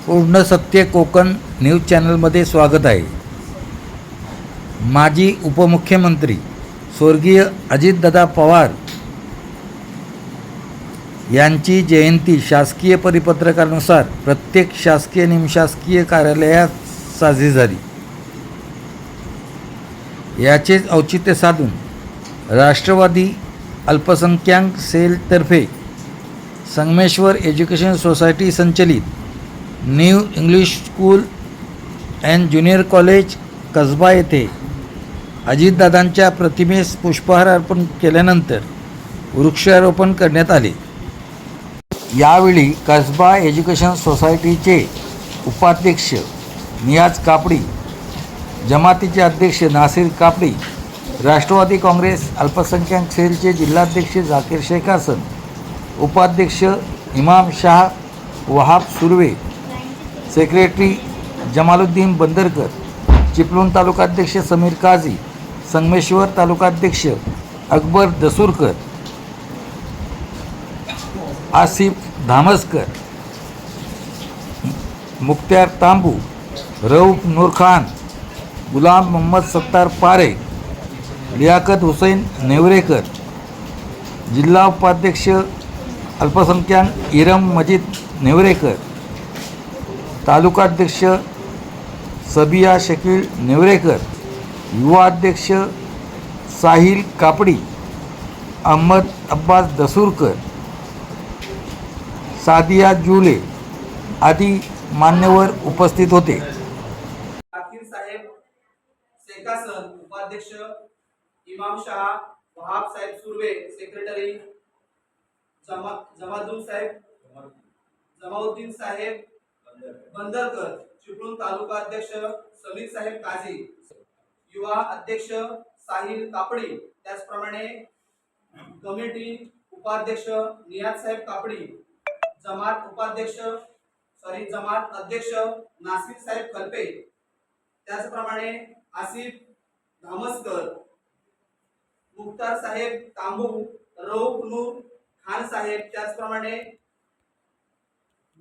पूर्ण सत्य कोकण न्यूज चॅनलमध्ये स्वागत आहे. माजी उपमुख्यमंत्री स्वर्गीय अजितदादा पवार यांची जयंती शासकीय परिपत्रकानुसार प्रत्येक शासकीय निमशासकीय कार्यालयात साजरी झाली. याचेच औचित्य साधून राष्ट्रवादी अल्पसंख्याक सेलतर्फे संगमेश्वर एज्युकेशन सोसायटी संचलित new English school and junior college Kasba येथे अजितदादांच्या प्रतिमेस पुष्पहार अर्पण केल्यानंतर वृक्षारोपण करण्यात आले. यावेळी कसबा एज्युकेशन सोसायटीचे उपाध्यक्ष नियाज कापडी, जमातीचे अध्यक्ष नासिर कापडी, राष्ट्रवादी काँग्रेस अल्पसंख्याक सेलचे जिल्हाध्यक्ष जाकीर शेख हसन, उपाध्यक्ष इमाम शाह, वहाब सुर्वे, सेक्रेटरी जमालुद्दीन बंदरकर, चिपळूण तालुकाध्यक्ष समीर काझी, संगमेश्वर तालुकाध्यक्ष अकबर दसूरकर, आसिफ धामसकर, मुख्तार तांबू, रऊफ नूर खान, गुलाम मोहम्मद सत्तार पारे, लियाकत हुसैन नेवरेकर, जिल्हा उपाध्यक्ष अल्पसंख्याक इरम मजीद नेवरेकर, तालुकाध्यक्ष सबिया शकील नेवरेकर, युवा अध्यक्ष साहिल कापडी, अहमद अब्बास दसूरकर, सादिया जुले आदी मान्यवर उपस्थित होते. जाकीर साहेब शेख हसन, उपाध्यक्ष इमाम शाह, वहाब साहेब सुर्वे, सेक्रेटरी जमाउद्दीन साहेब बंदरकर, चिपळूण तालुका अध्यक्ष समीर साहेब काझी, युवा अध्यक्ष साहिल कापडी, त्याचप्रमाणे कमिटी उपाध्यक्ष नियाज साहेब कापडी, जमात अध्यक्ष नासिर साहेब कल्पे, त्याचप्रमाणे आसिफ धामसकर, मुख्तार साहेब तांबू, रऊफ नूर खान साहेब, त्याचप्रमाणे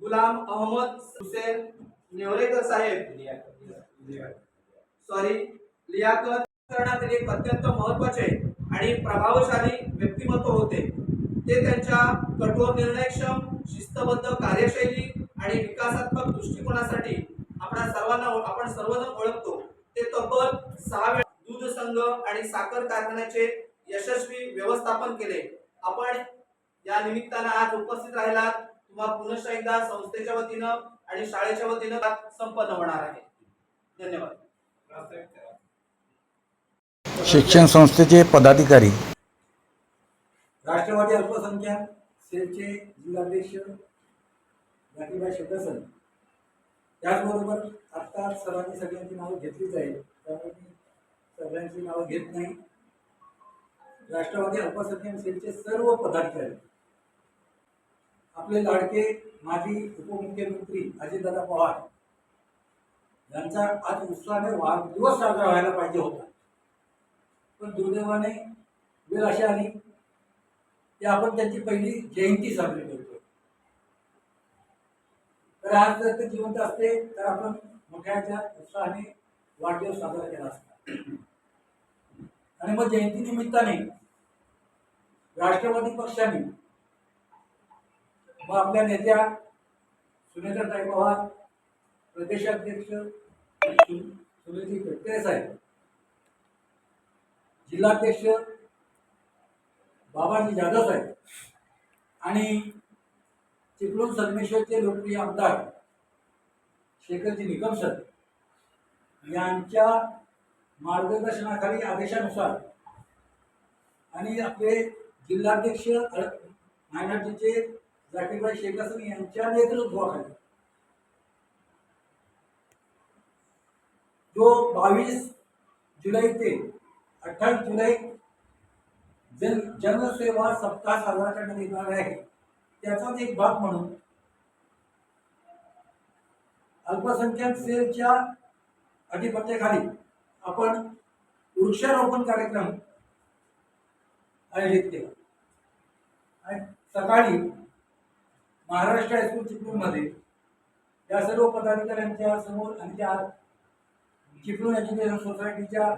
गुलाम अहमद हुसेन नेवरेकर साहेब, लियाकत करण्यात एक अत्यंत महत्त्वाचे आणि प्रभावशाली व्यक्तिमत्व होते. ते त्यांच्या कठोर निर्णयक्षम, शिस्तबद्ध कार्यशैली आणि विकासात्मक दृष्टिकोनासाठी आपण सर्वजण ओळखतो. ते तब्बल 6 वेळा दूध संघ आणि साखर कारखान्याचे यशस्वी व्यवस्थापन केले. आपण या निमित्तानं आज उपस्थित राहिलात. तुम्हाला पुन्हा एकदा संस्थेच्या वतीनं आणि शाळेच्या वतीनं संपन्न होणार आहे. धन्यवाद. शिक्षण संस्थेचे पदाधिकारी, राष्ट्रवादी अल्पसंख्याक सेलचे जिल्हाध्यक्ष जाकीर शेख हसन, त्याचबरोबर आत्ता सर्वांनी सगळ्यांची नावं घेतलीच आहेत, त्यामुळे मी सगळ्यांची नावं घेत नाही. राष्ट्रवादी अल्पसंख्याक सेलचे सर्व पदाधिकारी, आपले लाडके माजी उपमुख्यमंत्री अजितदादा पवार यांचा आज उत्साहाने वाढदिवस साजरा व्हायला पाहिजे होता, पण दुर्दैवाने वेळ अशी आली की आपण त्यांची पहिली जयंती साजरी करतो. तर आज जर ते जिवंत असते तर आपण मोठ्याच्या उत्साहाने वाढदिवस साजरा केला असता. आणि मग जयंती निमित्ताने राष्ट्रवादी पक्षाने मग आपल्या नेत्या सुनेत्राताई पवार, प्रदेशाध्यक्ष सुनीलजी तटकरे साहेब, जिल्हाध्यक्ष बाबाजी जाधव साहेब आणि चिपळूण संगमेश्वरचे लोकप्रिय आमदार शेखरजी निकम सर यांच्या मार्गदर्शनाखाली, आदेशानुसार आणि आपले जिल्हाध्यक्ष मायनॉरिटीचे जाकीर शेख हसन यांच्या नेतृत्वाखाली जो 22 जुलै ते 28 जुलै जनसेवा सप्ताह साजरा करण्यात येणार आहे. त्याचाच एक भाग म्हणून अल्पसंख्याक सेलच्या अधिपत्याखाली आपण वृक्षारोपण कार्यक्रम आयोजित केला. आणि सकाळी महाराष्ट्र हायस्कूल चिपळूणमध्ये या सर्व पदाधिकाऱ्यांच्या समोर आणि त्या चिपळूण एज्युकेशन सोसायटीच्या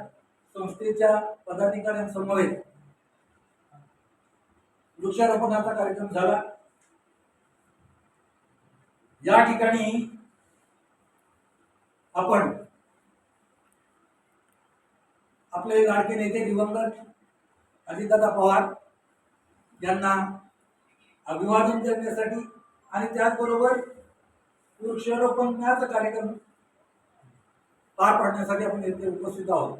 संस्थेच्या पदाधिकाऱ्यांसमोर वृक्षारोपणाचा कार्यक्रम झाला. या ठिकाणी आपण आपले लाडके नेते दिवंगत अजितदादा पवार यांना अभिवादन करण्यासाठी आणि त्याचबरोबर वृक्षारोपणाचा कार्यक्रम पार पाडण्यासाठी आपण येथे उपस्थित आहोत.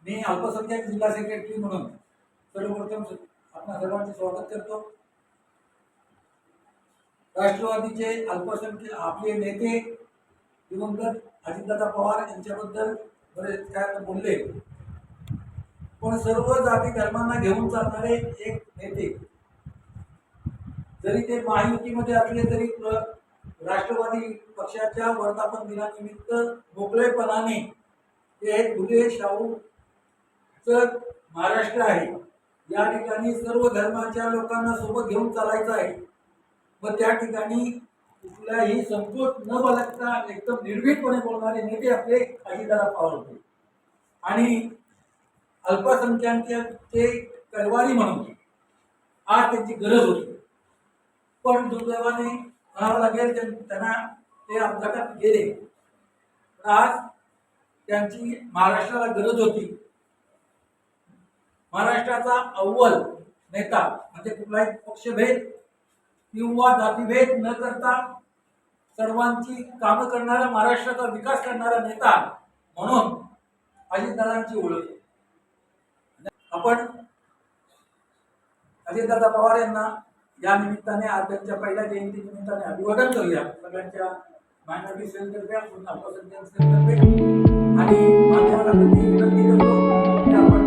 मी अल्पसंख्याक जिल्हा सेक्रेटरी म्हणून सर्वप्रथम आपल्या सर्वांचे स्वागत करतो. राष्ट्रवादीचे अल्पसंख्याक आपले नेते दिवंगत अजितदादा पवार यांच्याबद्दल बरेच काय बोलले, पण सर्व जाती धर्मांना घेऊन चालणारे एक नेते, जरी ते महायुतीमध्ये असले तरी राष्ट्रवादी पक्षाच्या वर्धापन दिनानिमित्त मोकळेपणाने ते फुले शाहूचं महाराष्ट्र आहे, या ठिकाणी सर्व धर्माच्या लोकांना सोबत घेऊन चालायचं आहे व त्या ठिकाणी कुठलाही संकोच न बाळगता एकदम निर्भीडपणे बोलणारे नेते आपले अजितदादा पवार होते. आणि अल्पसंख्याकांचे कारवारी म्हणून आज त्यांची गरज होती, पण दुर्दैवाने म्हणावं लागेल त्यांना ते अपघातात गेले. आज त्यांची महाराष्ट्राला गरज होती. महाराष्ट्राचा अव्वल नेता म्हणजे कुठलाही पक्षभेद किंवा जातीभेद न करता सर्वांची कामं करणारा, महाराष्ट्राचा विकास करणारा नेता म्हणून अजितदादांची ओळख. आपण अजितदादा पवार यांना या निमित्ताने आज त्यांच्या पहिल्या जयंती निमित्ताने अभिवादन करूया. सगळ्यांच्या मायनॉरिटी सेलतर्फे, अल्पसंख्याक सेलतर्फे आणि मान्यवरांना विनंती करतो की आपण